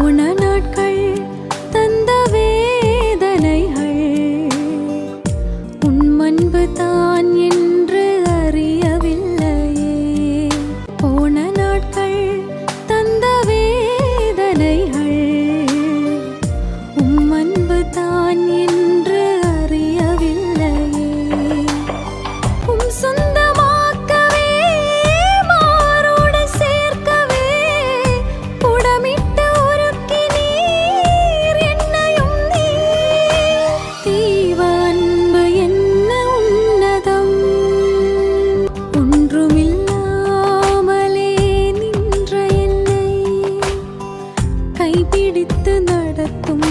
போன நாட்கள் தந்த வேதனைகள் உன் அன்பு தான் என்று அறியவில்லையே. போன நாட்கள் தந்த வேதனைகள் உம் அன்பு தான் என்று அறியவில்லையே. உம் சொந்தமாக்கவே மாரோடு சேர்க்கவே புடமிட்டு உருக்கினீர் என்னையும் நீர். தீவ அன்பு என்ன உன்னதம், ஒன்றுமில்லாமலே நின்ற என்னை கைபிடித்து நடத்தும்